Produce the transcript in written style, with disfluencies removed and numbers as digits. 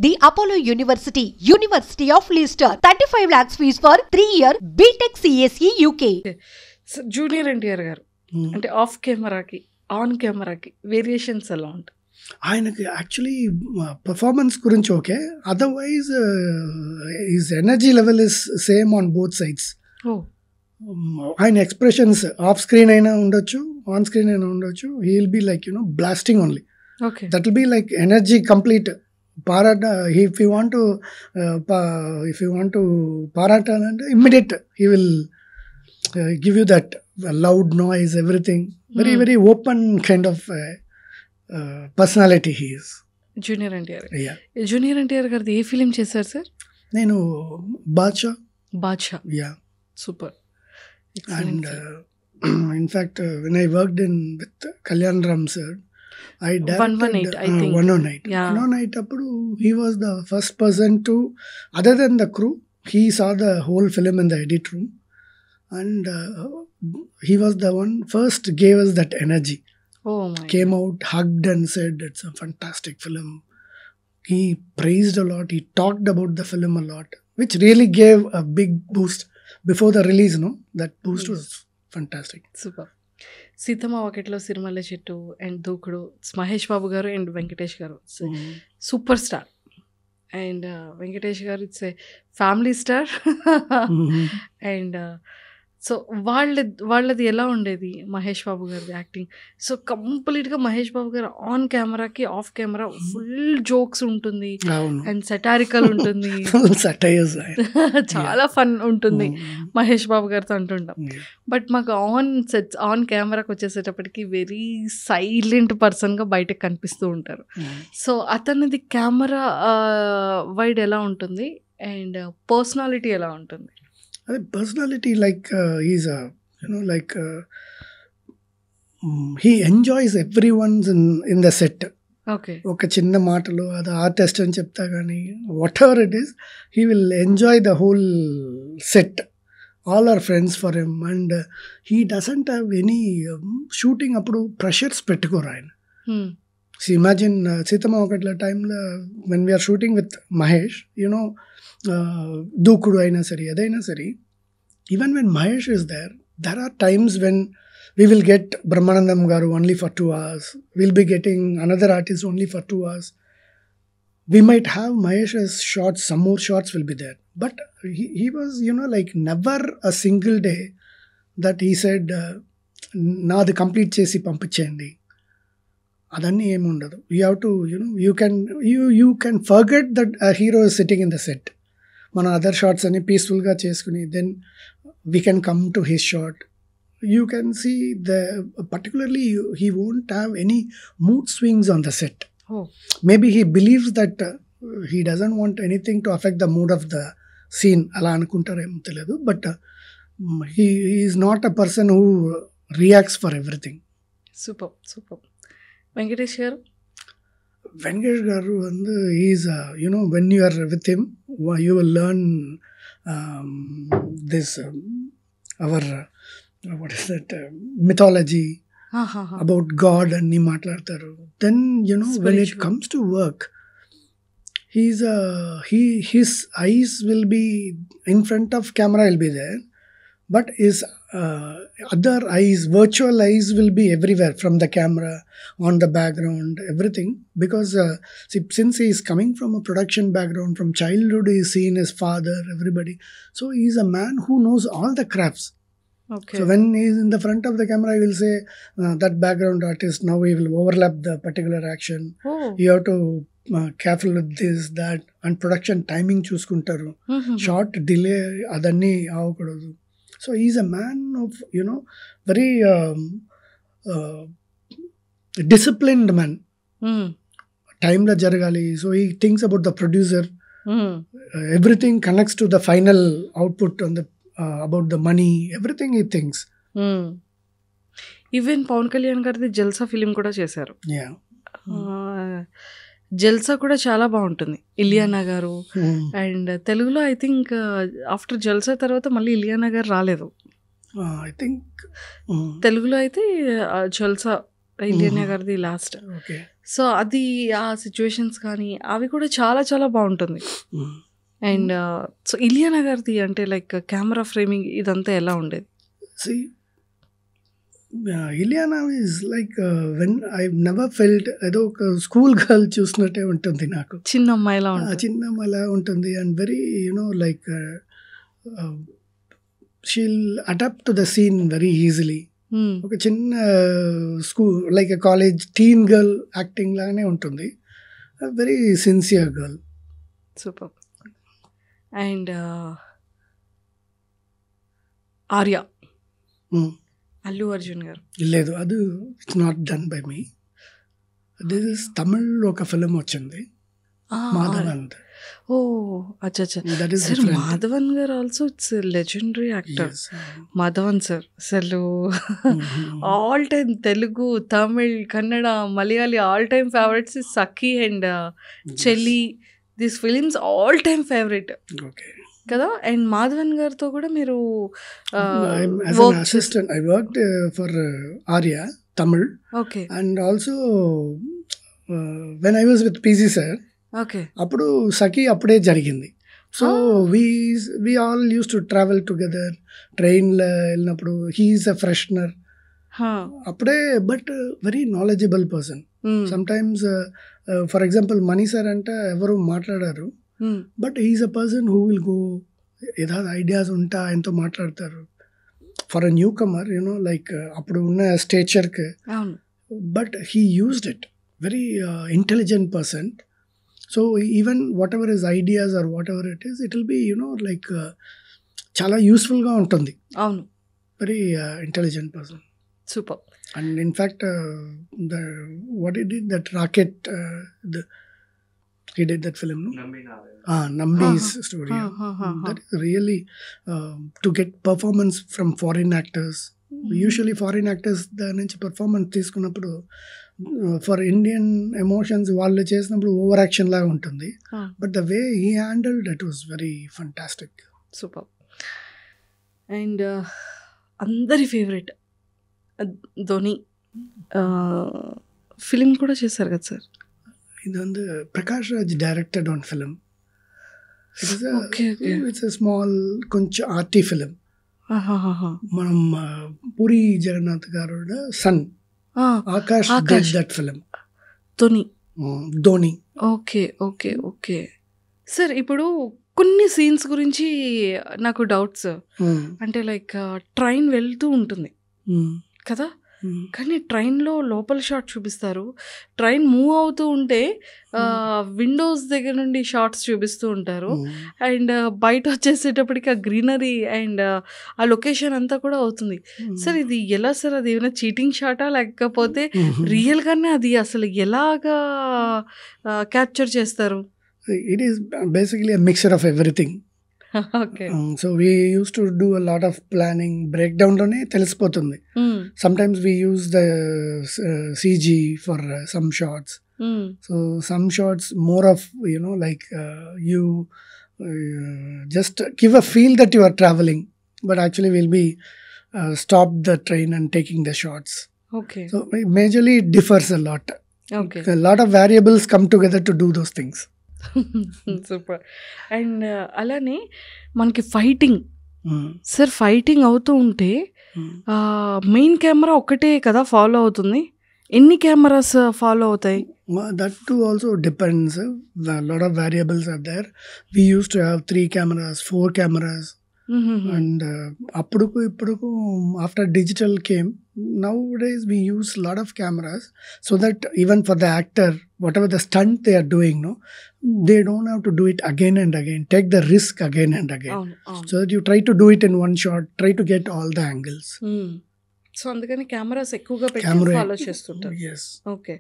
The Apollo University, University of Leicester, 35 lakhs fees for 3-year BTech CSE UK. Junior NTR గారు అంటే of కెమెరాకి on కెమెరాకి variations ఎలా ఉంటాయి? ఆయనకి యాక్చువల్లీ పర్ఫార్మెన్స్ గురించి okay, otherwise his energy level is same on both sides. ఆయన expressions off screen అయినా ఉండొచ్చు, ఆన్ స్క్రీన్ అయినా ఉండొచ్చు. He will be like blasting only. That will be like energy complete. పారాట ఇఫ్ యూ వాంట్ టు పారాటాలంటే immediate he will give you that loud noise, everything. Very very open kind of personality he is. Junior NTR గారిది ఏ film చేశారు sir? నేను Badshah. Yeah, super. And in fact, when I worked with Kalyan Ram sir, I directed 118, I think. 118. Yeah. 118 appudu he was the first person to, other than the crew, he saw the whole film in the edit room, and he was the one first gave us that energy. Oh my. Came out, hugged and said it's a fantastic film. He praised a lot, he talked about the film a lot, which really gave a big boost before the release. That boost was fantastic. Super. Seethamma Vakitlo Sirimalle చెట్టు and దూకుడు, మహేష్ బాబు గారు and Venkatesh గారు super star. And Venkatesh గారు it's a family star. And so వాళ్ళది ఎలా ఉండేది మహేష్ బాబు గారిది acting? So కంప్లీట్గా మహేష్ బాబు గారు ఆన్ కెమెరాకి ఆఫ్ కెమెరా ఫుల్ జోక్స్ ఉంటుంది అండ్ సెటారికల్ ఉంటుంది, చాలా ఫన్ ఉంటుంది మహేష్ బాబు గారితో అంటుంటాం. బట్ మాకు ఆన్ కెమెరాకి వచ్చేసేటప్పటికి వెరీ సైలెంట్ పర్సన్గా బయటకు కనిపిస్తూ ఉంటారు. సో అతనిది కెమెరా వైడ్ ఎలా ఉంటుంది అండ్ పర్సనాలిటీ ఎలా ఉంటుంది? Personality, like he's he enjoys everyone's in the set. Okay. ఒక చిన్న మాటలో అది ఆర్టిస్ట్ అని చెప్తా కానీ whatever it is, he will enjoy the whole set. All are friends for him and he doesn't have any shooting అప్పుడు pressures పెట్టుకోరు ఆయన. సో ఇమాజిన్ సీతమ్మ ఒకట్ల టైంలో when we are shooting with Mahesh, Dookudu అయినా సరే ఏదైనా సరే, even when Mahesh is there are times when we will get Brahmanandam garu only for 2 hours, we'll be getting another artist only for 2 hours. We might have Mahesh's shots, some more shots will be there, but he was like never a single day that he said naadi complete chesi పంపించేయండి. అదన్నీ ఏమి ఉండదు. You have to you can forget that a hero is sitting in the set. మన other shots అన్ని పీస్ఫుల్గా చేసుకుని then we can come to his shot. You can see particularly he won't have any mood swings on the set. Maybe he believes that he doesn't want anything to affect the mood of the scene, అలా అనుకుంటారేమో తెలియదు. But he is not a person who reacts for everything. Super. Venkatesh గారు வந்து he's when you are with him, you will learn this our what is that mythology about God and ni maatladtaru. Then when it comes to work, his eyes will be in front of camera, will be there, but his other eyes, virtual eyes, will be everywhere from the camera, on the background, everything. Because since he is coming from a production background, from childhood he is seen his father, everybody. So he is a man who knows all the crafts. Okay. So when he is in the front of the camera, he will say that background artist, now he will overlap the particular action. You have to careful with this, that, and production timing చూసుకుంటారు. Short delay అదన్నీ అవ్వకూడదు. So he's a man of very disciplined man. Time la jaragali. So he thinks about the producer. Everything connects to the final output on the about the money. Everything he thinks. Even Pavan Kalyan గారిది Jalsa film కూడా చేశారు. Yeah. జల్సా కూడా చాలా బాగుంటుంది. ఇలియానా గారు and తెలుగులో I think after జల్సా తర్వాత మళ్ళీ ఇలియానా గారు రాలేదు. I think తెలుగులో అయితే జల్సా ఇలియానా గారిది లాస్ట్. ఓకే. సో అది ఆ సిచ్యువేషన్స్ కానీ అవి కూడా చాలా చాలా బాగుంటుంది. అండ్ సో ఇలియానా గారిది అంటే లైక్ కెమెరా ఫ్రేమింగ్ ఇదంతా ఎలా ఉండేది? See, Ileana is like when I never felt ఏదో ఒక స్కూల్ గర్ల్ చూసినట్టే ఉంటుంది నాకు. చిన్న అమ్మాయిలా ఉంటుంది. చిన్న అలా ఉంటుంది and very like she'll adapt to the scene very easily. ఒక చిన్న school like college teen girl acting లాగానే ఉంటుంది. Very sincere girl. Super. And Arya, Allu Arjun గారు. లేదు, అది it's not done by me. This is Tamil ఒక ఫిలిం వచ్చింది, మాధవన్. ఓ అచ్చా అచ్చా. That is sir different. Madhavan గారు also it's legendary actor. Yes. Madhavan sir అసలు all time Telugu, Tamil, Kannada, Malayali all time favourites is Sakhi and Cheli. This films all time favourite Okay. కదా. And Madhavan గారితో కూడా మీరు As an assistant, I worked for Arya, Tamil, okay and also when I was with PG sir, okay అప్పుడు సఖీ అప్పుడే జరిగింది. So we all used to travel together, ట్రైన్లో వెళ్ళినప్పుడు. He is a freshener అప్పుడే, but very knowledgeable person. Sometimes for example Mani sir అంటే ఎవరు మాట్లాడారు, but he is a person who will go, ఏదైనా ఐడియాస్ ఉంటే ఆయనతో మాట్లాడతారు. For a newcomer like అప్పుడు ఉన్న స్టేచర్కి, అవును. But he used it. Very intelligent person. So even whatever his ideas are whatever it is, it will be like చాలా యూస్ఫుల్గా ఉంటుంది. అవును. Very intelligent person. Super. And in fact, what he did, that Rocket, he did that film, no? Nambi's story. That is really to get performance from foreign actors. Usually foreign actors దాని నుంచి performance తీసుకున్నప్పుడు for Indian emotions వాళ్ళు చేసినప్పుడు over action లాగా ఉంటుంది. But the way he handled it was very fantastic. Super. And అందరి favourite Dhoni film కూడా చేశారు కదా సార్. ఇది வந்து Prakash Raj directed on film. Okay. It's a small కొంచెం ఆర్టీ ఫిలిం. మనం పూరి జగన్నాథ్ గారు son Akash did that film. Dhoni. Okay okay okay sir. ఇప్పుడు కొన్ని సీన్స్ గురించి నాకు డౌట్స్. అంటే లైక్ ట్రైన్ వెళ్తూ ఉంటుంది కదా, కానీ ట్రైన్లో లోపల షాట్ చూపిస్తారు. ట్రైన్ మూవ్ అవుతూ ఉంటే విండోస్ దగ్గర నుండి షార్ట్స్ చూపిస్తూ ఉంటారు. అండ్ బయట వచ్చేసేటప్పటికి ఆ గ్రీనరీ అండ్ ఆ లొకేషన్ అంతా కూడా అవుతుంది. సార్ ఇది ఎలా సార్? అది ఏమైనా చీటింగ్ షాటా లేకపోతే రియల్గానే అది అసలు ఎలాగా క్యాప్చర్ చేస్తారు? It is basically a mixture of everything. Okay. So we used to do a lot of planning. Breakdown లోనే తెలిసిపోతుంది. Sometimes we use the CG for some shots. So some shots more of like you just give a feel that you are traveling, but actually we'll be stop the train and taking the shots. Okay. So majorly it differs a lot. Okay. A lot of variables come together to do those things. Super. And అలానే మనకి fighting sir, fighting అవుతూ ఉంటే main camera ఒకటే కదా follow అవుతుంది? ఎన్ని cameras follow అవుతాయి? That too also depends. A lot of variables are there. We used to have 3 cameras, 4 cameras. And appuduku ippuduku after digital came, nowadays we use a lot of cameras so that even for the actor, whatever the stunt they are doing, they don't have to do it again and again, take the risk again and again. So that you try to do it in one shot, try to get all the angles. So అందుకని cameras ఎక్కువగా పెట్టి follow చేస్తుంటారు. Yes. Okay.